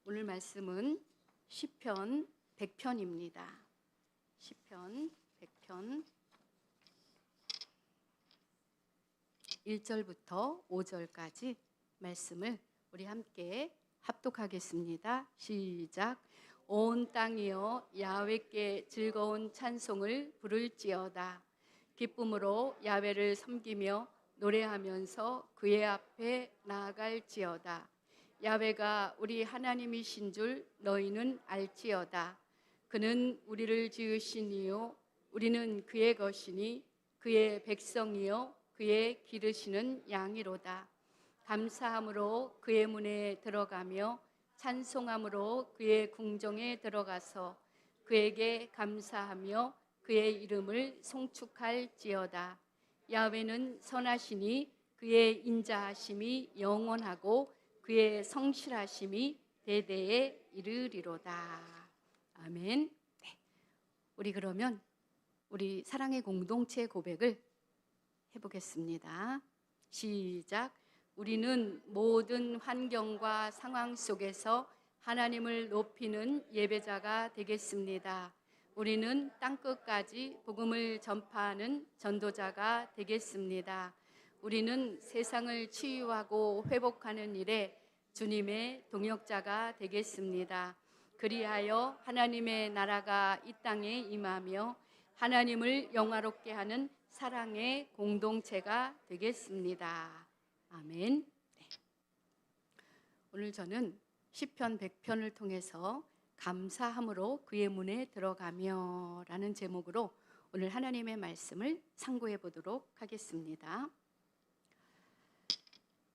오늘 말씀은 시편 100편입니다. 시편 100편 1절부터 5절까지 말씀을 우리 함께 합독하겠습니다. 시작. 온 땅이여 야훼께 즐거운 찬송을 부를지어다. 기쁨으로 야훼를 섬기며 노래하면서 그의 앞에 나아갈지어다. 야훼가 우리 하나님이신 줄 너희는 알지어다. 그는 우리를 지으신 이요 우리는 그의 것이니 그의 백성이요 그의 기르시는 양이로다. 감사함으로 그의 문에 들어가며 찬송함으로 그의 궁정에 들어가서 그에게 감사하며 그의 이름을 송축할지어다. 야훼는 선하시니 그의 인자하심이 영원하고 그의 성실하심이 대대에 이르리로다. 아멘. 네. 우리 그러면 우리 사랑의 공동체 고백을 해보겠습니다. 시작. 우리는 모든 환경과 상황 속에서 하나님을 높이는 예배자가 되겠습니다. 우리는 땅끝까지 복음을 전파하는 전도자가 되겠습니다. 우리는 세상을 치유하고 회복하는 일에 주님의 동역자가 되겠습니다. 그리하여 하나님의 나라가 이 땅에 임하며 하나님을 영화롭게 하는 사랑의 공동체가 되겠습니다. 아멘. 네. 오늘 저는 시편 100편을 통해서 감사함으로 그의 문에 들어가며 라는 제목으로 오늘 하나님의 말씀을 상고해 보도록 하겠습니다.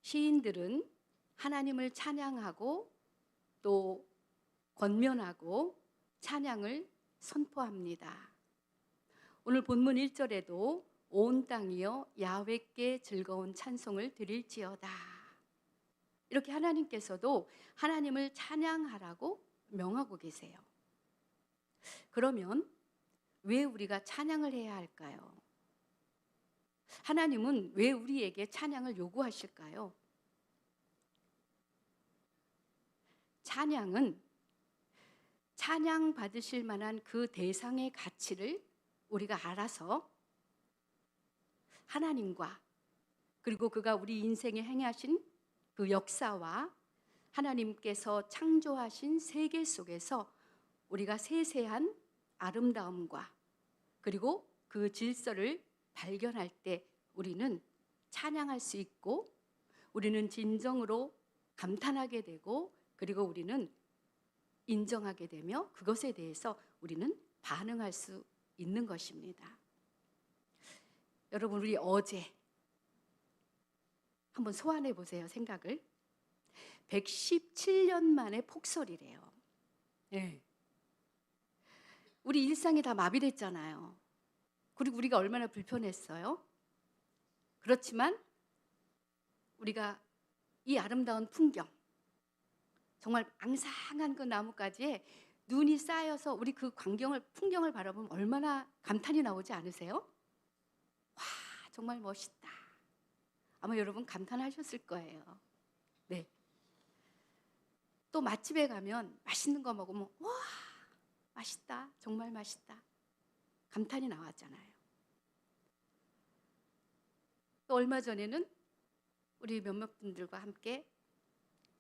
시인들은 하나님을 찬양하고 또 권면하고 찬양을 선포합니다. 오늘 본문 1절에도 온 땅이여 야훼께 즐거운 찬송을 드릴지어다. 이렇게 하나님께서도 하나님을 찬양하라고 명하고 계세요. 그러면 왜 우리가 찬양을 해야 할까요? 하나님은 왜 우리에게 찬양을 요구하실까요? 찬양은 찬양 받으실 만한 그 대상의 가치를 우리가 알아서 하나님과 그리고 그가 우리 인생에 행하신 그 역사와 하나님께서 창조하신 세계 속에서 우리가 세세한 아름다움과 그리고 그 질서를 발견할 때 우리는 찬양할 수 있고 우리는 진정으로 감탄하게 되고 그리고 우리는 인정하게 되며 그것에 대해서 우리는 반응할 수 있는 것입니다. 여러분 우리 어제 한번 소환해 보세요. 생각을. 117년 만에 폭설이래요. 네. 우리 일상이 다 마비됐잖아요. 그리고 우리가 얼마나 불편했어요. 그렇지만 우리가 이 아름다운 풍경 정말 앙상한 그 나뭇가지에 눈이 쌓여서 우리 그 풍경을 바라보면 얼마나 감탄이 나오지 않으세요? 와, 정말 멋있다. 아마 여러분 감탄하셨을 거예요. 네. 또 맛집에 가면 맛있는 거 먹으면 와, 맛있다. 정말 맛있다. 감탄이 나왔잖아요. 또 얼마 전에는 우리 몇몇 분들과 함께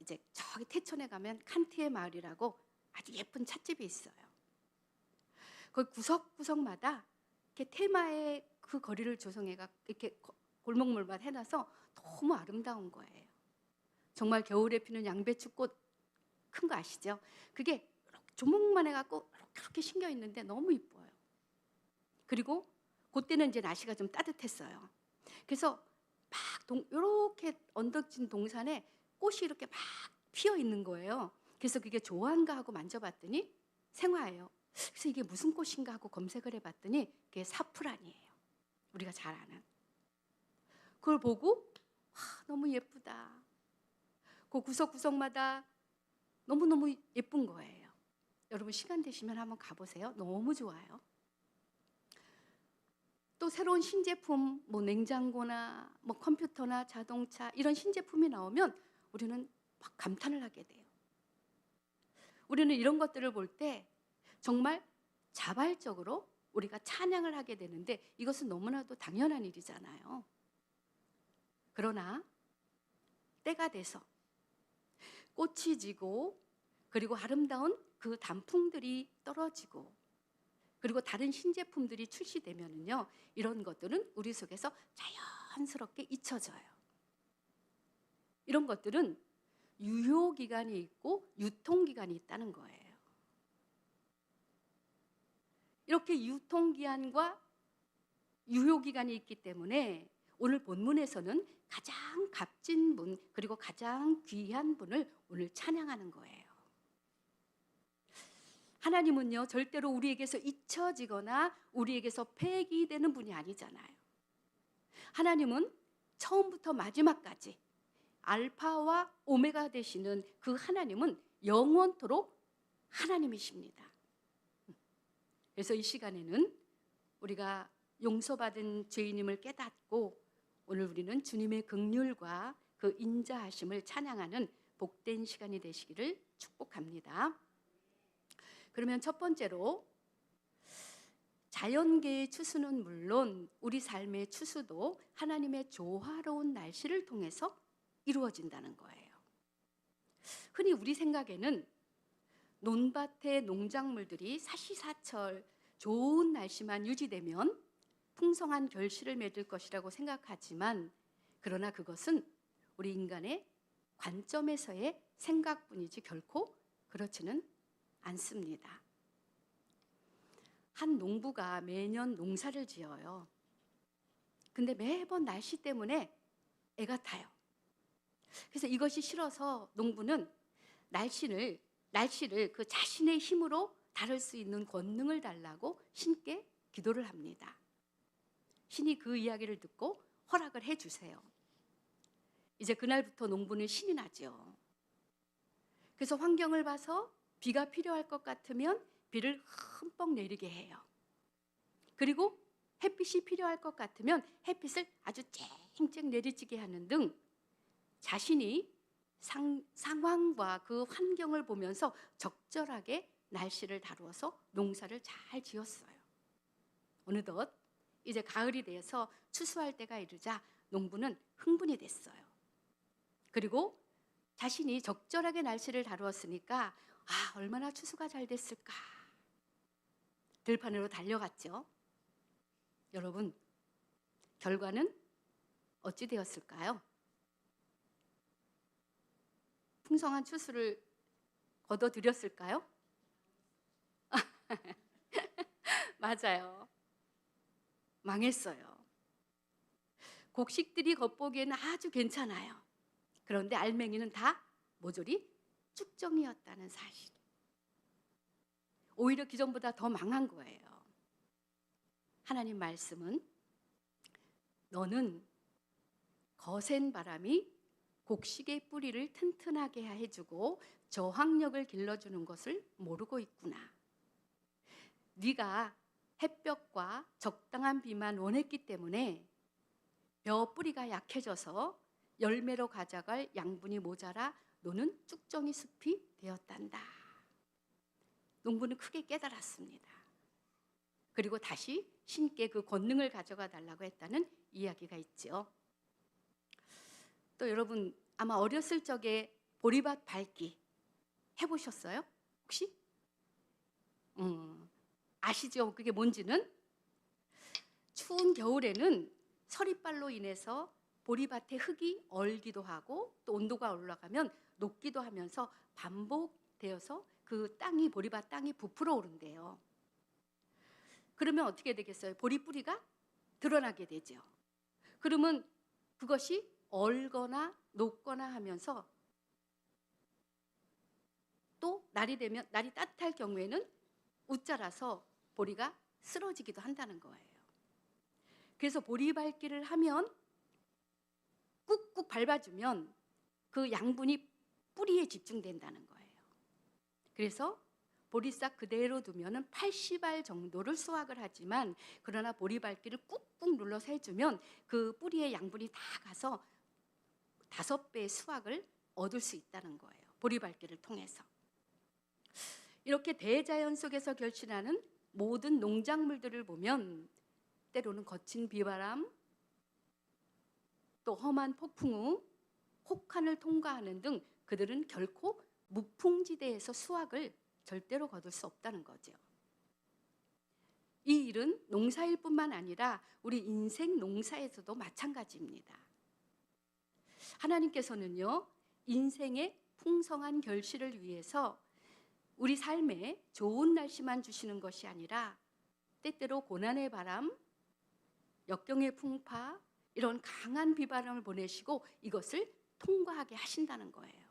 이제 저기 태천에 가면 칸티의 마을이라고 아주 예쁜 찻집이 있어요. 거기 구석구석마다 이렇게 테마의 그 거리를 조성해가 이렇게 골목물만 해놔서 너무 아름다운 거예요. 정말 겨울에 피는 양배추꽃 큰 거 아시죠? 그게 조목만 해갖고 이렇게 심겨 있는데 너무 이뻐요. 그리고 그때는 이제 날씨가 좀 따뜻했어요. 그래서 막 이렇게 언덕진 동산에 꽃이 이렇게 막 피어 있는 거예요. 그래서 그게 좋아한가 하고 만져봤더니 생화예요. 그래서 이게 무슨 꽃인가 하고 검색을 해봤더니 그게 사프란이에요. 우리가 잘 아는. 그걸 보고 와, 너무 예쁘다. 그 구석구석마다 너무너무 예쁜 거예요. 여러분 시간 되시면 한번 가보세요. 너무 좋아요. 또 새로운 신제품, 뭐 냉장고나 뭐 컴퓨터나 자동차 이런 신제품이 나오면 우리는 막 감탄을 하게 돼요. 우리는 이런 것들을 볼 때 정말 자발적으로 우리가 찬양을 하게 되는데 이것은 너무나도 당연한 일이잖아요. 그러나 때가 돼서 꽃이 지고 그리고 아름다운 그 단풍들이 떨어지고 그리고 다른 신제품들이 출시되면은요, 이런 것들은 우리 속에서 자연스럽게 잊혀져요. 이런 것들은 유효기간이 있고 유통기간이 있다는 거예요. 이렇게 유통기한과 유효기간이 있기 때문에 오늘 본문에서는 가장 값진 분 그리고 가장 귀한 분을 오늘 찬양하는 거예요. 하나님은요, 절대로 우리에게서 잊혀지거나 우리에게서 폐기되는 분이 아니잖아요. 하나님은 처음부터 마지막까지 알파와 오메가 되시는 그 하나님은 영원토록 하나님이십니다. 그래서 이 시간에는 우리가 용서받은 죄인임을 깨닫고 오늘 우리는 주님의 긍휼과 그 인자하심을 찬양하는 복된 시간이 되시기를 축복합니다. 그러면 첫 번째로 자연계의 추수는 물론 우리 삶의 추수도 하나님의 조화로운 날씨를 통해서 이루어진다는 거예요. 흔히 우리 생각에는 논밭의 농작물들이 사시사철 좋은 날씨만 유지되면 풍성한 결실을 맺을 것이라고 생각하지만 그러나 그것은 우리 인간의 관점에서의 생각뿐이지 결코 그렇지는 않습니다. 한 농부가 매년 농사를 지어요. 근데 매번 날씨 때문에 애가 타요. 그래서 이것이 싫어서 농부는 날씨를 그 자신의 힘으로 다룰 수 있는 권능을 달라고 신께 기도를 합니다. 신이 그 이야기를 듣고 허락을 해주세요. 이제 그날부터 농부는 신이 나죠. 그래서 환경을 봐서 비가 필요할 것 같으면 비를 흠뻑 내리게 해요. 그리고 햇빛이 필요할 것 같으면 햇빛을 아주 쨍쨍 내리쬐게 하는 등 자신이 상황과 그 환경을 보면서 적절하게 날씨를 다루어서 농사를 잘 지었어요. 어느덧 이제 가을이 되어서 추수할 때가 이르자 농부는 흥분이 됐어요. 그리고 자신이 적절하게 날씨를 다루었으니까 얼마나 추수가 잘 됐을까. 들판으로 달려갔죠. 여러분, 결과는 어찌 되었을까요? 풍성한 추수를 거둬들였을까요? 맞아요. 망했어요. 곡식들이 겉보기에는 아주 괜찮아요. 그런데 알맹이는 다 모조리 쭉정이었다는 사실. 오히려 기존보다 더 망한 거예요. 하나님 말씀은 너는 거센 바람이 곡식의 뿌리를 튼튼하게 해주고 저항력을 길러주는 것을 모르고 있구나. 네가 햇볕과 적당한 비만 원했기 때문에 벼 뿌리가 약해져서 열매로 가져갈 양분이 모자라 너는 쭉정이 숲이 되었단다. 농부는 크게 깨달았습니다. 그리고 다시 신께 그 권능을 가져가 달라고 했다는 이야기가 있죠. 또 여러분 아마 어렸을 적에 보리밭 밟기 해보셨어요? 혹시? 아시죠? 그게 뭔지는? 추운 겨울에는 서리발로 인해서 보리밭의 흙이 얼기도 하고 또 온도가 올라가면 녹기도 하면서 반복되어서 그 땅이 보리밭 땅이 부풀어 오른대요. 그러면 어떻게 되겠어요? 보리 뿌리가 드러나게 되죠. 그러면 그것이 얼거나 녹거나 하면서 또 날이 되면 날이 따뜻할 경우에는 웃자라서 보리가 쓰러지기도 한다는 거예요. 그래서 보리 밟기를 하면 꾹꾹 밟아주면 그 양분이 뿌리에 집중된다는 거예요. 그래서 보리싹 그대로 두면은 80알 정도를 수확을 하지만 그러나 보리 밟기를 꾹꾹 눌러서 해주면 그 뿌리의 양분이 다 가서 5배의 수확을 얻을 수 있다는 거예요. 보리 밟기를 통해서. 이렇게 대자연 속에서 결실하는 모든 농작물들을 보면 때로는 거친 비바람, 또 험한 폭풍 후 혹한을 통과하는 등 그들은 결코 무풍지대에서 수확을 절대로 거둘 수 없다는 거죠. 이 일은 농사일 뿐만 아니라 우리 인생 농사에서도 마찬가지입니다. 하나님께서는요, 인생의 풍성한 결실을 위해서 우리 삶에 좋은 날씨만 주시는 것이 아니라 때때로 고난의 바람, 역경의 풍파, 이런 강한 비바람을 보내시고 이것을 통과하게 하신다는 거예요.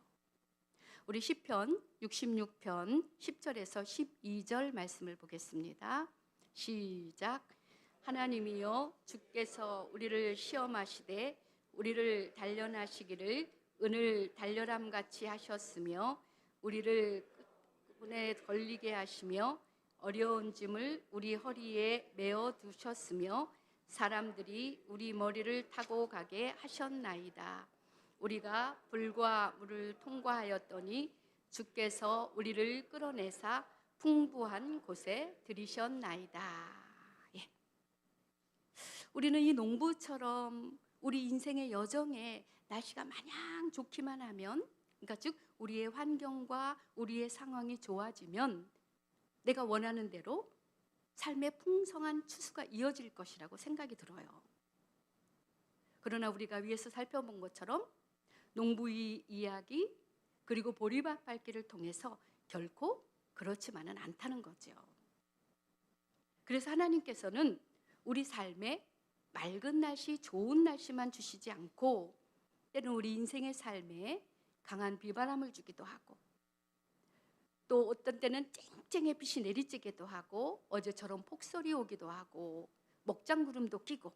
우리 시편 66편 10절에서 12절 말씀을 보겠습니다. 시작. 하나님이여 주께서 우리를 시험하시되 우리를 단련하시기를 은을 단련함 같이 하셨으며 우리를 끈에 걸리게 하시며 어려운 짐을 우리 허리에 메어 두셨으며 사람들이 우리 머리를 타고 가게 하셨나이다. 우리가 불과 물을 통과하였더니 주께서 우리를 끌어내사 풍부한 곳에 들이셨나이다. 예. 우리는 이 농부처럼 우리 인생의 여정에 날씨가 마냥 좋기만 하면, 그러니까 즉 우리의 환경과 우리의 상황이 좋아지면 내가 원하는 대로 삶의 풍성한 추수가 이어질 것이라고 생각이 들어요. 그러나 우리가 위에서 살펴본 것처럼 농부의 이야기 그리고 보리밭 밟기를 통해서 결코 그렇지만은 않다는 거죠. 그래서 하나님께서는 우리 삶에 맑은 날씨, 좋은 날씨만 주시지 않고 때로는 우리 인생의 삶에 강한 비바람을 주기도 하고 또 어떤 때는 쨍쨍의 빛이 내리쬐기도 하고 어제처럼 폭설이 오기도 하고 먹장구름도 끼고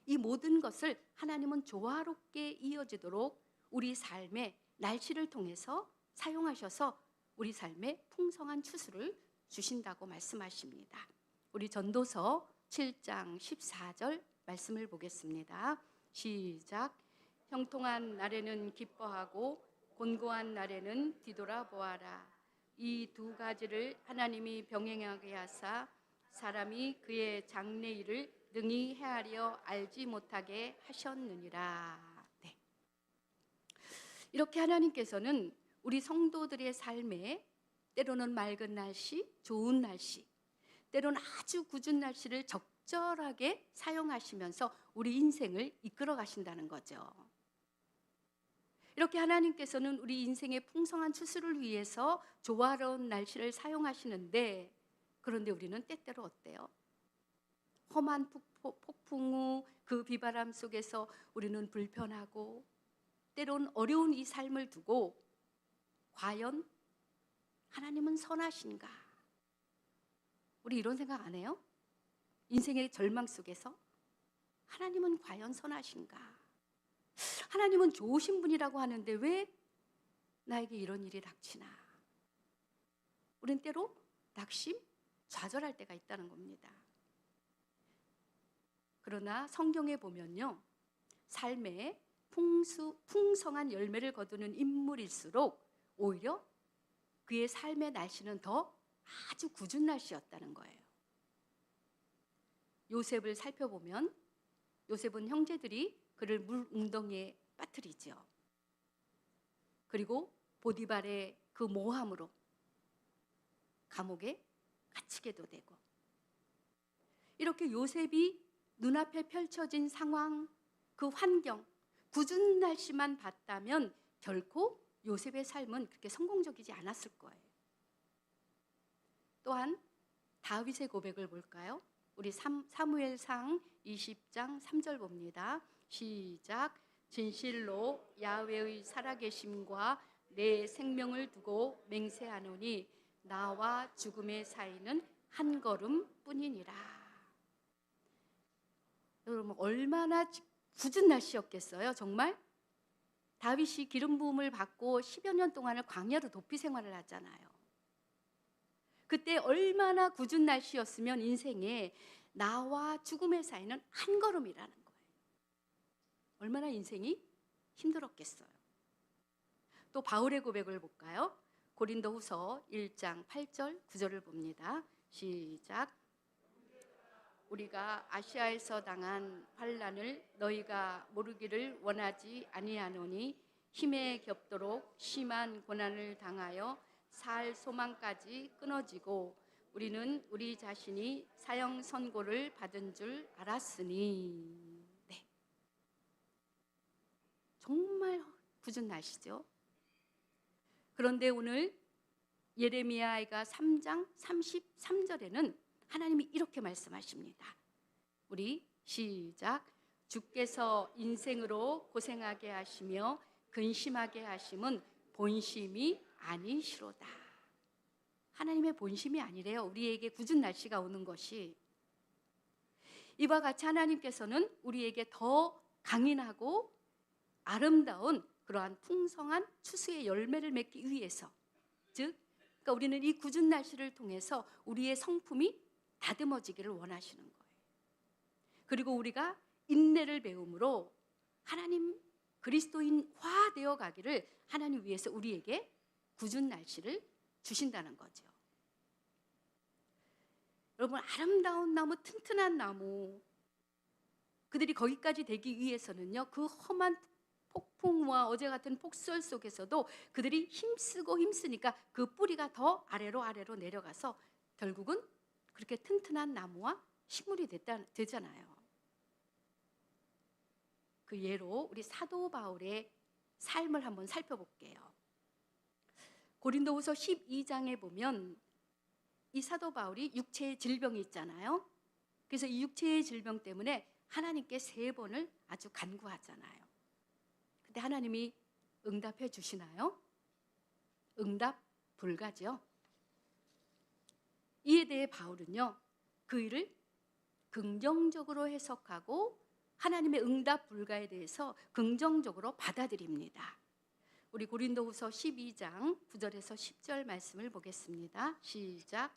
이 모든 것을 하나님은 조화롭게 이어지도록 우리 삶의 날씨를 통해서 사용하셔서 우리 삶에 풍성한 추수를 주신다고 말씀하십니다. 우리 전도서 7장 14절 말씀을 보겠습니다. 시작. 형통한 날에는 기뻐하고 곤고한 날에는 뒤돌아보아라. 이 두 가지를 하나님이 병행하게 하사 사람이 그의 장래일을 능히 헤아려 알지 못하게 하셨느니라. 네. 이렇게 하나님께서는 우리 성도들의 삶에 때로는 맑은 날씨, 좋은 날씨, 때로는 아주 궂은 날씨를 적절하게 사용하시면서 우리 인생을 이끌어 가신다는 거죠. 이렇게 하나님께서는 우리 인생의 풍성한 추수를 위해서 조화로운 날씨를 사용하시는데, 그런데 우리는 때때로 어때요? 험한 폭풍 후 그 비바람 속에서 우리는 불편하고 때론 어려운 이 삶을 두고 과연 하나님은 선하신가? 우리 이런 생각 안 해요? 인생의 절망 속에서 하나님은 과연 선하신가? 하나님은 좋으신 분이라고 하는데 왜 나에게 이런 일이 닥치나? 우린 때로 낙심, 좌절할 때가 있다는 겁니다. 그러나 성경에 보면요, 삶에 풍성한 열매를 거두는 인물일수록 오히려 그의 삶의 날씨는 더 아주 궂은 날씨였다는 거예요. 요셉을 살펴보면 요셉은 형제들이 그를 물 웅덩이에 빠뜨리죠. 그리고 보디발의 그 모함으로 감옥에 갇히게도 되고, 이렇게 요셉이 눈앞에 펼쳐진 상황, 그 환경, 궂은 날씨만 봤다면 결코 요셉의 삶은 그렇게 성공적이지 않았을 거예요. 또한 다윗의 고백을 볼까요? 우리 사무엘상 20장 3절 봅니다. 시작. 진실로 야훼의 살아계심과 내 생명을 두고 맹세하노니 나와 죽음의 사이는 한 걸음뿐이니라. 여러분, 얼마나 궂은 날씨였겠어요, 정말? 다윗이 기름 부음을 받고 10여 년 동안을 광야로 도피 생활을 하잖아요. 그때 얼마나 궂은 날씨였으면 인생에 나와 죽음의 사이는 한 걸음이라는 거예요. 얼마나 인생이 힘들었겠어요. 또 바울의 고백을 볼까요? 고린도후서 1장 8절 9절을 봅니다. 시작. 우리가 아시아에서 당한 환난을 너희가 모르기를 원하지 아니하노니 힘에 겹도록 심한 고난을 당하여 살 소망까지 끊어지고 우리는 우리 자신이 사형 선고를 받은 줄 알았으니. 네. 정말 굳은 날씨죠. 그런데 오늘 예레미야가 3장 33절에는 하나님이 이렇게 말씀하십니다. 우리 시작. 주께서 인생으로 고생하게 하시며 근심하게 하심은 본심이 아니시로다. 하나님의 본심이 아니래요. 우리에게 굳은 날씨가 오는 것이. 이와 같이 하나님께서는 우리에게 더 강인하고 아름다운 그러한 풍성한 추수의 열매를 맺기 위해서, 즉 그러니까 우리는 이 굳은 날씨를 통해서 우리의 성품이 다듬어지기를 원하시는 거예요. 그리고 우리가 인내를 배움으로 하나님 그리스도인화 되어 가기를 하나님 위해서 우리에게 굳은 날씨를 주신다는 거죠. 여러분, 아름다운 나무, 튼튼한 나무, 그들이 거기까지 되기 위해서는요, 그 험한 폭풍과 어제 같은 폭설 속에서도 그들이 힘쓰니까 그 뿌리가 더 아래로 내려가서 결국은 그렇게 튼튼한 나무와 식물이 되잖아요. 그 예로 우리 사도 바울의 삶을 한번 살펴볼게요. 고린도후서 12장에 보면 이 사도 바울이 육체의 질병이 있잖아요. 그래서 이 육체의 질병 때문에 하나님께 3번을 아주 간구하잖아요. 근데 하나님이 응답해 주시나요? 응답 불가죠. 이에 대해 바울은요, 그 일을 긍정적으로 해석하고 하나님의 응답 불가에 대해서 긍정적으로 받아들입니다. 우리 고린도후서 12장 9절에서 10절 말씀을 보겠습니다. 시작.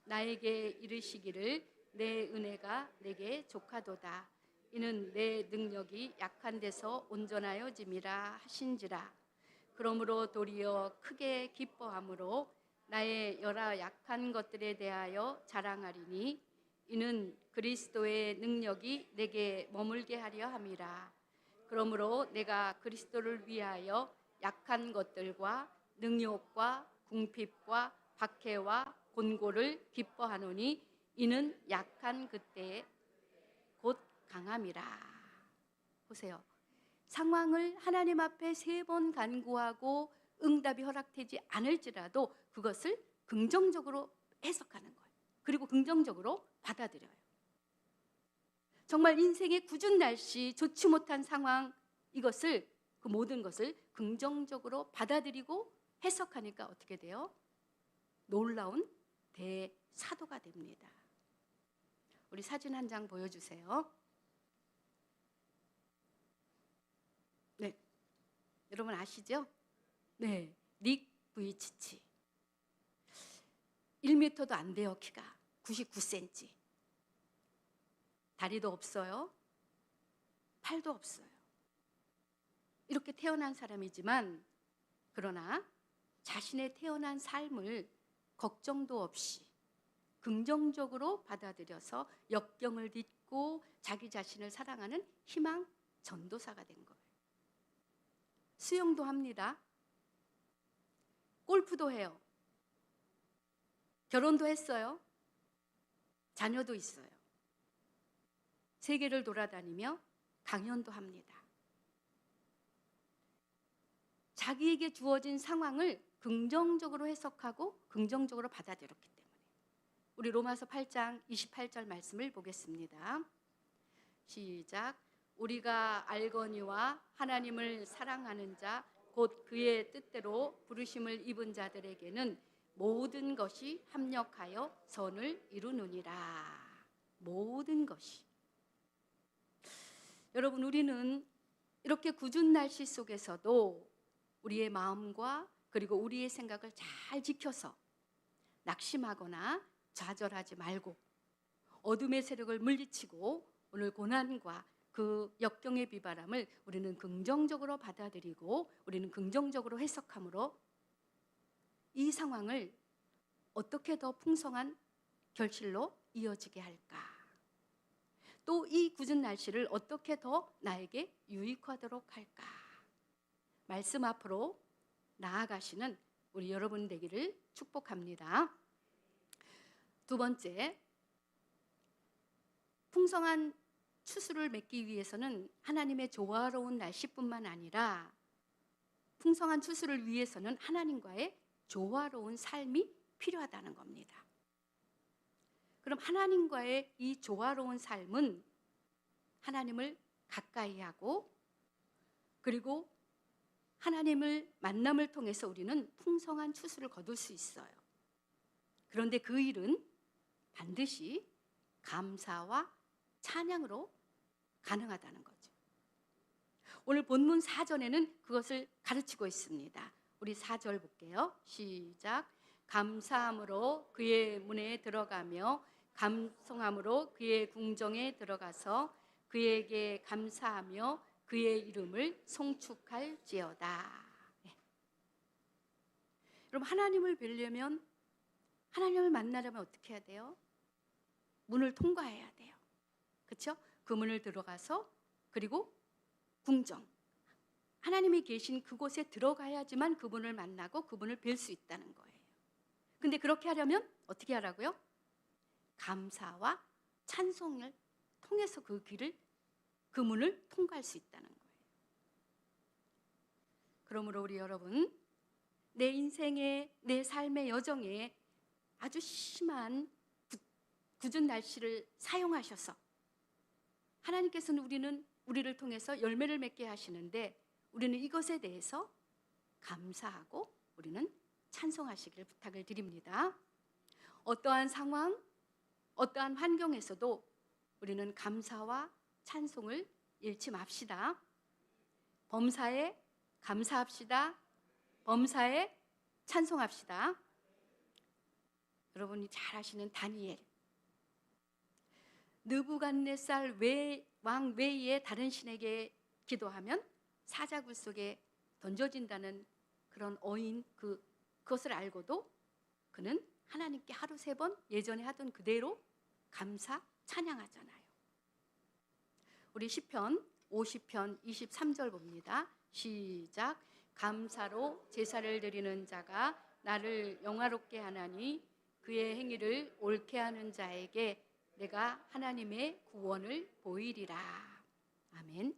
나에게 이르시기를 내 은혜가 내게 족하도다. 이는 내 능력이 약한 데서 온전하여짐이라 하신지라. 그러므로 도리어 크게 기뻐함으로 나의 여러 약한 것들에 대하여 자랑하리니 이는 그리스도의 능력이 내게 머물게 하려 함이라. 그러므로 내가 그리스도를 위하여 약한 것들과 능욕과 궁핍과 박해와 곤고를 기뻐하노니 이는 약한 그때에 곧 강함이라. 보세요. 상황을 하나님 앞에 3번 간구하고 응답이 허락되지 않을지라도 그것을 긍정적으로 해석하는 거예요. 그리고 긍정적으로 받아들여요. 정말 인생의 굳은 날씨, 좋지 못한 상황, 이것을, 그 모든 것을 긍정적으로 받아들이고 해석하니까 어떻게 돼요? 놀라운 대사도가 됩니다. 우리 사진 한 장 보여주세요. 네, 여러분 아시죠? 네, 닉 부이치치. 1m도 안 돼요. 키가 99cm. 다리도 없어요. 팔도 없어요. 이렇게 태어난 사람이지만 그러나 자신의 태어난 삶을 걱정도 없이 긍정적으로 받아들여서 역경을 딛고 자기 자신을 사랑하는 희망 전도사가 된 거예요. 수영도 합니다. 골프도 해요. 결혼도 했어요. 자녀도 있어요. 세계를 돌아다니며 강연도 합니다. 자기에게 주어진 상황을 긍정적으로 해석하고 긍정적으로 받아들였기 때문에. 우리 로마서 8장 28절 말씀을 보겠습니다. 시작. 우리가 알거니와 하나님을 사랑하는 자 곧 그의 뜻대로 부르심을 입은 자들에게는 모든 것이 합력하여 선을 이루느니라. 모든 것이. 여러분, 우리는 이렇게 궂은 날씨 속에서도 우리의 마음과 그리고 우리의 생각을 잘 지켜서 낙심하거나 좌절하지 말고 어둠의 세력을 물리치고 오늘 고난과 그 역경의 비바람을 우리는 긍정적으로 받아들이고 우리는 긍정적으로 해석함으로 이 상황을 어떻게 더 풍성한 결실로 이어지게 할까? 또 이 굳은 날씨를 어떻게 더 나에게 유익하도록 할까? 말씀 앞으로 나아가시는 우리 여러분 되기를 축복합니다. 두 번째, 풍성한 추수를 맺기 위해서는 하나님의 조화로운 날씨뿐만 아니라 풍성한 추수를 위해서는 하나님과의 조화로운 삶이 필요하다는 겁니다. 그럼 하나님과의 이 조화로운 삶은 하나님을 가까이 하고 그리고 하나님을 만남을 통해서 우리는 풍성한 추수를 거둘 수 있어요. 그런데 그 일은 반드시 감사와 찬양으로 가능하다는 거죠. 오늘 본문 4절에는 그것을 가르치고 있습니다. 우리 4절 볼게요. 시작. 감사함으로 그의 문에 들어가며 감성함으로 그의 궁정에 들어가서 그에게 감사하며 그의 이름을 송축할지어다. 네. 여러분, 하나님을 뵈려면, 하나님을 만나려면 어떻게 해야 돼요? 문을 통과해야 돼요. 그렇죠? 그 문을 들어가서 그리고 궁정, 하나님이 계신 그곳에 들어가야지만 그분을 만나고 그분을 뵐 수 있다는 거예요. 근데 그렇게 하려면 어떻게 하라고요? 감사와 찬송을 통해서 그 길을, 그 문을 통과할 수 있다는 거예요. 그러므로 우리 여러분, 내 인생의, 내 삶의 여정에 아주 심한 굳은 날씨를 사용하셔서 하나님께서는 우리를 통해서 열매를 맺게 하시는데 우리는 이것에 대해서 감사하고 우리는 찬송하시기를 부탁을 드립니다. 어떠한 상황, 어떠한 환경에서도 우리는 감사와 찬송을 잃지 맙시다. 범사에 감사합시다. 범사에 찬송합시다. 여러분이 잘 아시는 다니엘, 느부갓네살 왕 외에 다른 신에게 기도하면 사자굴 속에 던져진다는 그런 어인, 그것을 알고도 그는 하나님께 하루 3번 예전에 하던 그대로 감사 찬양하잖아요. 우리 시편 50편 23절 봅니다. 시작. 감사로 제사를 드리는 자가 나를 영화롭게 하나니 그의 행위를 옳게 하는 자에게 내가 하나님의 구원을 보이리라. 아멘.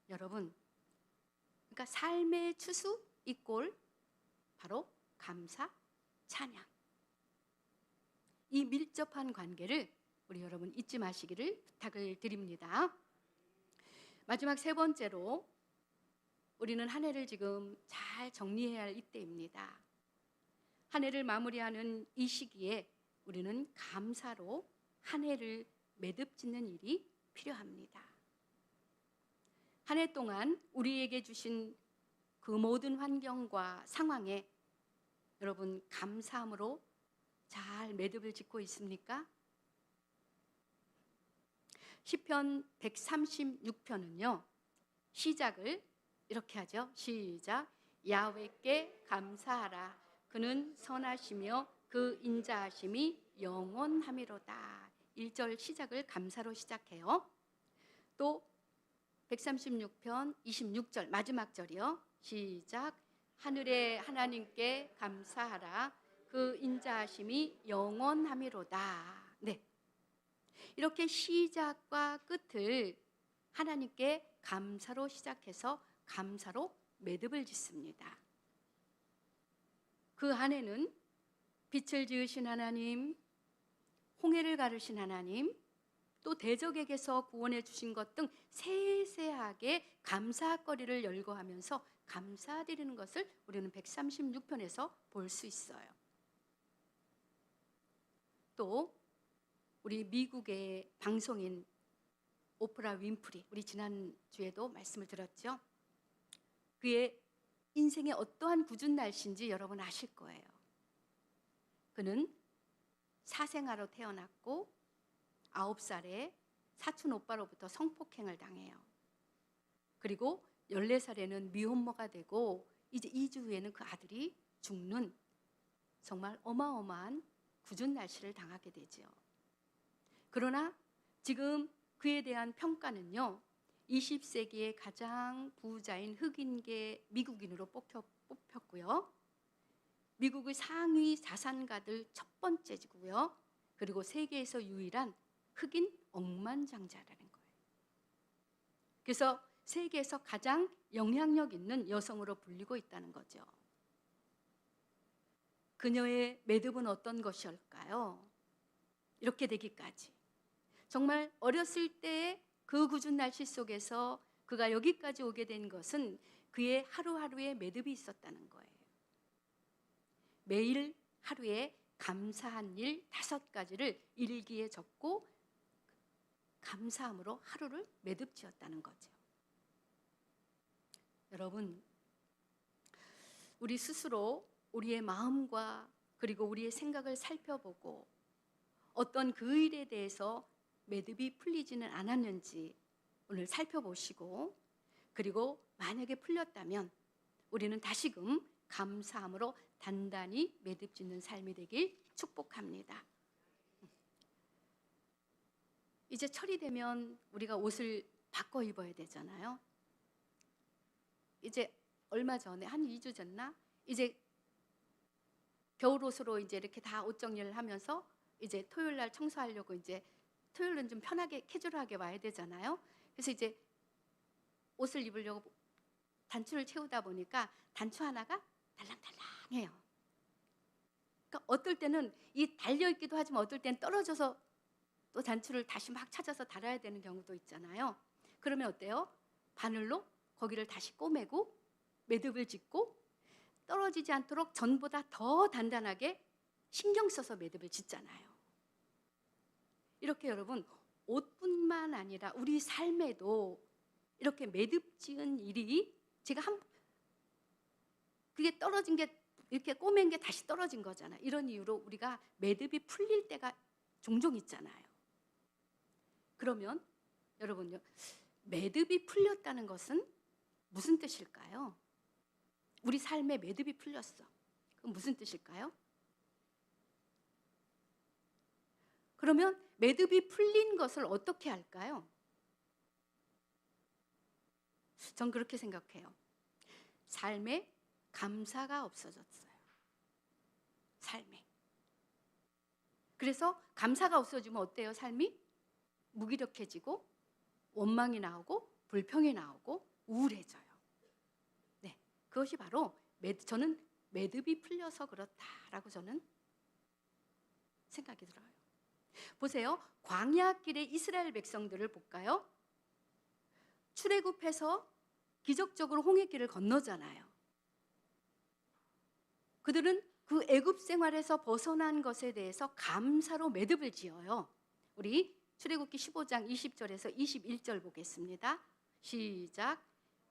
여러분, 그러니까 삶의 추수 이꼴 바로 감사, 찬양. 이 밀접한 관계를 우리 여러분 잊지 마시기를 부탁을 드립니다. 마지막 3번째로 우리는 한 해를 지금 잘 정리해야 할 이때입니다. 한 해를 마무리하는 이 시기에 우리는 감사로 한 해를 매듭짓는 일이 필요합니다. 한 해 동안 우리에게 주신 그 모든 환경과 상황에 여러분 감사함으로 잘 매듭을 짓고 있습니까? 시편 136편은요 시작을 이렇게 하죠. 시작. 야훼께 감사하라. 그는 선하시며 그 인자하심이 영원함이로다. 1절 시작을 감사로 시작해요. 또 136편 26절 마지막 절이요. 시작. 하늘의 하나님께 감사하라. 그 인자하심이 영원함이로다. 네, 이렇게 시작과 끝을 하나님께 감사로 시작해서 감사로 매듭을 짓습니다. 그 안에는 빛을 지으신 하나님, 홍해를 가르신 하나님, 또 대적에게서 구원해 주신 것 등 세세하게 감사거리를 열거하면서 감사드리는 것을 우리는 136편에서 볼 수 있어요. 또 우리 미국의 방송인 오프라 윈프리, 우리 지난주에도 말씀을 들었죠. 그의 인생의 어떠한 굳은 날씨인지 여러분 아실 거예요. 그는 사생아로 태어났고 9살에 사촌 오빠로부터 성폭행을 당해요. 그리고 14살에는 미혼모가 되고 이제 2주 후에는 그 아들이 죽는 정말 어마어마한 궂은 날씨를 당하게 되죠. 그러나 지금 그에 대한 평가는요, 20세기의 가장 부자인 흑인계 미국인으로 뽑혔고요. 미국의 상위 자산가들 첫 번째지고요. 그리고 세계에서 유일한 흑인 억만장자라는 거예요. 그래서 세계에서 가장 영향력 있는 여성으로 불리고 있다는 거죠. 그녀의 매듭은 어떤 것이었을까요? 이렇게 되기까지. 정말 어렸을 때의 그 궂은 날씨 속에서 그가 여기까지 오게 된 것은 그의 하루하루의 매듭이 있었다는 거예요. 매일 하루에 감사한 일 5가지를 일기에 적고 감사함으로 하루를 매듭 지었다는 거죠. 여러분, 우리 스스로 우리의 마음과 그리고 우리의 생각을 살펴보고 어떤 그 일에 대해서 매듭이 풀리지는 않았는지 오늘 살펴보시고, 그리고 만약에 풀렸다면 우리는 다시금 감사함으로 단단히 매듭 짓는 삶이 되길 축복합니다. 이제 철이 되면 우리가 옷을 바꿔 입어야 되잖아요. 이제 얼마 전에 한 2주 전나 이제 겨울옷으로 이제 이렇게 다 옷 정리를 하면서 이제 토요일 날 청소하려고, 이제 토요일은 좀 편하게 캐주얼하게 와야 되잖아요. 그래서 이제 옷을 입으려고 단추를 채우다 보니까 단추 하나가 달랑달랑해요. 그러니까 어떨 때는 이 달려있기도 하지만 어떨 때는 떨어져서 또 단추를 다시 막 찾아서 달아야 되는 경우도 있잖아요. 그러면 어때요? 바늘로 거기를 다시 꼬매고 매듭을 짓고 떨어지지 않도록 전보다 더 단단하게 신경 써서 매듭을 짓잖아요. 이렇게 여러분, 옷뿐만 아니라 우리 삶에도 이렇게 매듭 지은 일이, 제가 그게 떨어진 게 이렇게 꼬맨 게 다시 떨어진 거잖아요. 이런 이유로 우리가 매듭이 풀릴 때가 종종 있잖아요. 그러면 여러분요, 매듭이 풀렸다는 것은 무슨 뜻일까요? 우리 삶에 매듭이 풀렸어. 그럼 무슨 뜻일까요? 그러면 매듭이 풀린 것을 어떻게 할까요? 전 그렇게 생각해요. 삶에 감사가 없어졌어요. 삶에. 그래서 감사가 없어지면 어때요? 삶이 무기력해지고 원망이 나오고 불평이 나오고 우울해져요. 네, 그것이 바로 저는 매듭이 풀려서 그렇다라고 저는 생각이 들어요. 보세요. 광야길의 이스라엘 백성들을 볼까요? 출애굽해서 기적적으로 홍해길을 건너잖아요. 그들은 그 애굽 생활에서 벗어난 것에 대해서 감사로 매듭을 지어요. 우리 출애굽기 15장 20절에서 21절 보겠습니다. 시작.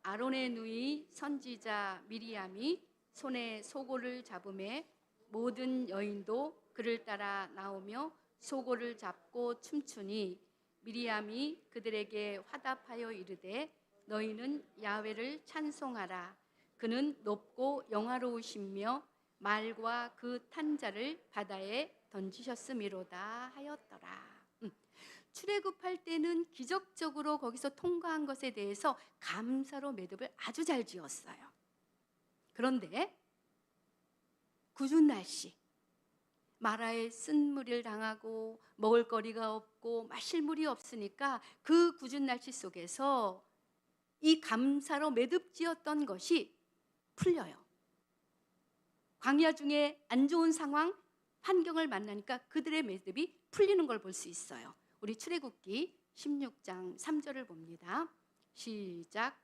아론의 누이 선지자 미리암이 손에 소고를 잡음에 모든 여인도 그를 따라 나오며 소고를 잡고 춤추니 미리암이 그들에게 화답하여 이르되 너희는 야훼를 찬송하라. 그는 높고 영화로우시며 말과 그 탄 자를 바다에 던지셨음이로다 하였더라. 출애굽할 때는 기적적으로 거기서 통과한 것에 대해서 감사로 매듭을 아주 잘 지었어요. 그런데 궂은 날씨, 마라에 쓴물을 당하고 먹을 거리가 없고 마실 물이 없으니까 그 궂은 날씨 속에서 이 감사로 매듭 지었던 것이 풀려요. 광야 중에 안 좋은 상황, 환경을 만나니까 그들의 매듭이 풀리는 걸 볼 수 있어요. 우리 출애굽기 16장 3절을 봅니다. 시작.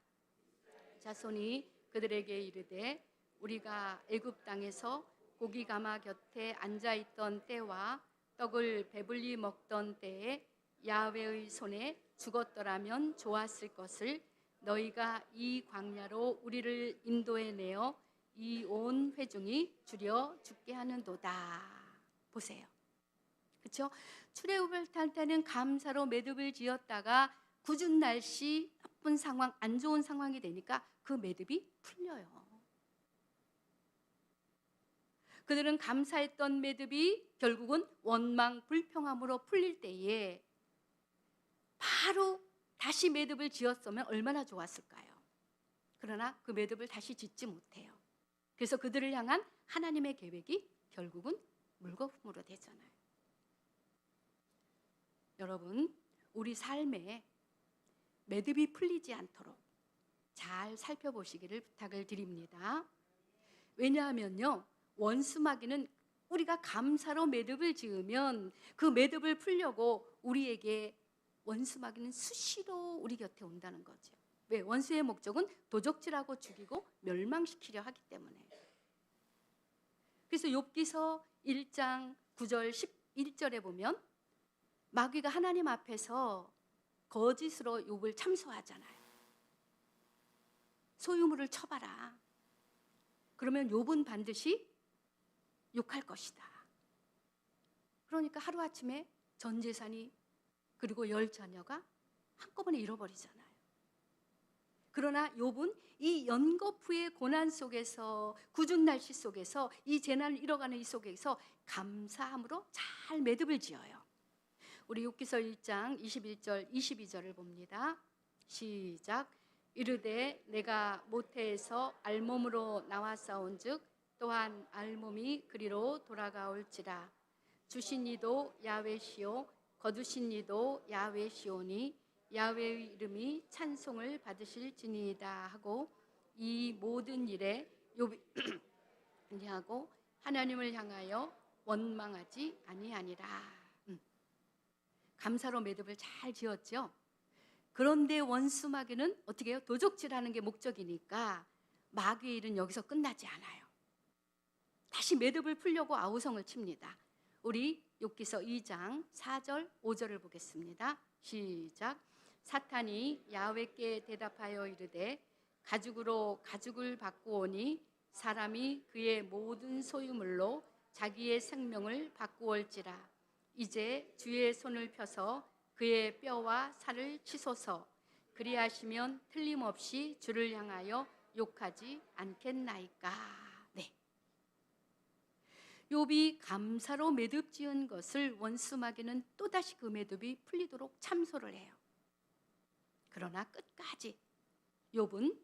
자손이 그들에게 이르되 우리가 애굽 땅에서 고기 가마 곁에 앉아 있던 때와 떡을 배불리 먹던 때에 야훼의 손에 죽었더라면 좋았을 것을 너희가 이 광야로 우리를 인도해 내어 이 온 회중이 줄여 죽게 하는도다. 보세요. 그렇죠? 출애굽을 탈 때는 감사로 매듭을 지었다가 궂은 날씨, 나쁜 상황, 안 좋은 상황이 되니까 그 매듭이 풀려요. 그들은 감사했던 매듭이 결국은 원망 불평함으로 풀릴 때에 바로 다시 매듭을 지었으면 얼마나 좋았을까요? 그러나 그 매듭을 다시 짓지 못해요. 그래서 그들을 향한 하나님의 계획이 결국은 물거품으로 되잖아요. 여러분, 우리 삶에 매듭이 풀리지 않도록 잘 살펴보시기를 부탁을 드립니다. 왜냐하면요, 원수마귀는 우리가 감사로 매듭을 지으면 그 매듭을 풀려고 우리에게 원수마귀는 수시로 우리 곁에 온다는 거죠. 왜? 원수의 목적은 도적질하고 죽이고 멸망시키려 하기 때문에. 그래서 욥기서 1장 9절 11절에 보면 마귀가 하나님 앞에서 거짓으로 욥을 참소하잖아요. 소유물을 쳐봐라. 그러면 욥은 반드시 욕할 것이다. 그러니까 하루아침에 전 재산이 그리고 10자녀가 한꺼번에 잃어버리잖아요. 그러나 욥은 이 연거푸의 고난 속에서, 굳은 날씨 속에서, 이 재난을 잃어가는 이 속에서 감사함으로 잘 매듭을 지어요. 우리 욥기서 1장 21절 22절을 봅니다. 시작. 이르되 내가 모태에서 알몸으로 나왔사온즉 또한 알몸이 그리로 돌아가올지라. 주신 이도 야훼시오 거두신 이도 야훼시오니 야훼의 이름이 찬송을 받으실지니이다 하고 이 모든 일에 욥이 하고 하나님을 향하여 원망하지 아니하니라. 감사로 매듭을 잘 지었죠. 그런데 원수 마귀는 어떻게 해요? 도적질하는 게 목적이니까 마귀의 일은 여기서 끝나지 않아요. 다시 매듭을 풀려고 아우성을 칩니다. 우리 욥기서 2장 4절 5절을 보겠습니다. 시작. 사탄이 야훼께 대답하여 이르되 가죽으로 가죽을 바꾸오니 사람이 그의 모든 소유물로 자기의 생명을 바꾸올지라. 이제 주의 손을 펴서 그의 뼈와 살을 치소서. 그리하시면 틀림없이 주를 향하여 욕하지 않겠나이까. 네. 욥이 감사로 매듭 지은 것을 원수 마귀는 또다시 그 매듭이 풀리도록 참소를 해요. 그러나 끝까지 욥은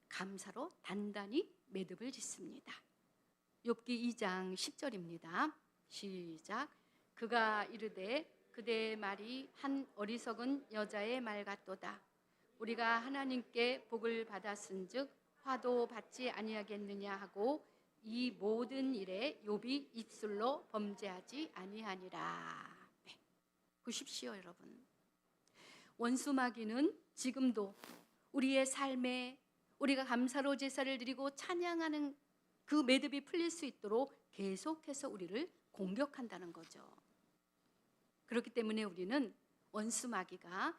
감사로 단단히 매듭을 짓습니다. 욥기 2장 10절입니다. 시작. 그가 이르되 그대의 말이 한 어리석은 여자의 말 같도다. 우리가 하나님께 복을 받았은즉 화도 받지 아니하겠느냐 하고 이 모든 일에 욥이 입술로 범죄하지 아니하니라. 네. 보십시오, 여러분. 원수 마귀는 지금도 우리의 삶에 우리가 감사로 제사를 드리고 찬양하는 그 매듭이 풀릴 수 있도록 계속해서 우리를 공격한다는 거죠. 그렇기 때문에 우리는 원수 마귀가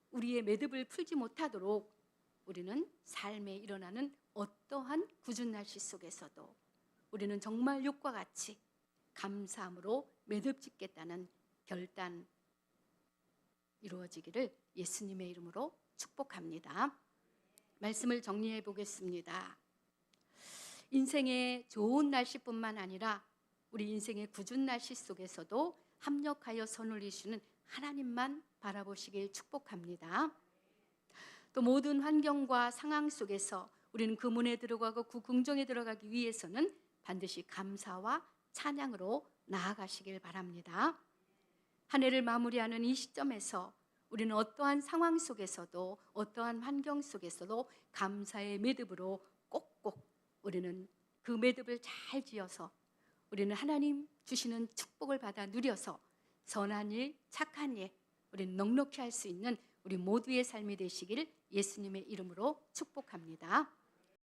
우리의 매듭을 풀지 못하도록 우리는 삶에 일어나는 어떠한 굳은 날씨 속에서도 우리는 정말 욥과 같이 감사함으로 매듭 짓겠다는 결단 이루어지기를 예수님의 이름으로 축복합니다. 말씀을 정리해 보겠습니다. 인생의 좋은 날씨뿐만 아니라 우리 인생의 굳은 날씨 속에서도 합력하여 선을 이루시는 하나님만 바라보시길 축복합니다. 또 모든 환경과 상황 속에서 우리는 그 문에 들어가고 그 궁정에 들어가기 위해서는 반드시 감사와 찬양으로 나아가시길 바랍니다. 한 해를 마무리하는 이 시점에서 우리는 어떠한 상황 속에서도 어떠한 환경 속에서도 감사의 매듭으로 꼭꼭 우리는 그 매듭을 잘 지어서 우리는 하나님 주시는 축복을 받아 누려서 선한 일, 착한 일 우리는 넉넉히 할 수 있는 우리 모두의 삶이 되시기를 예수님의 이름으로 축복합니다.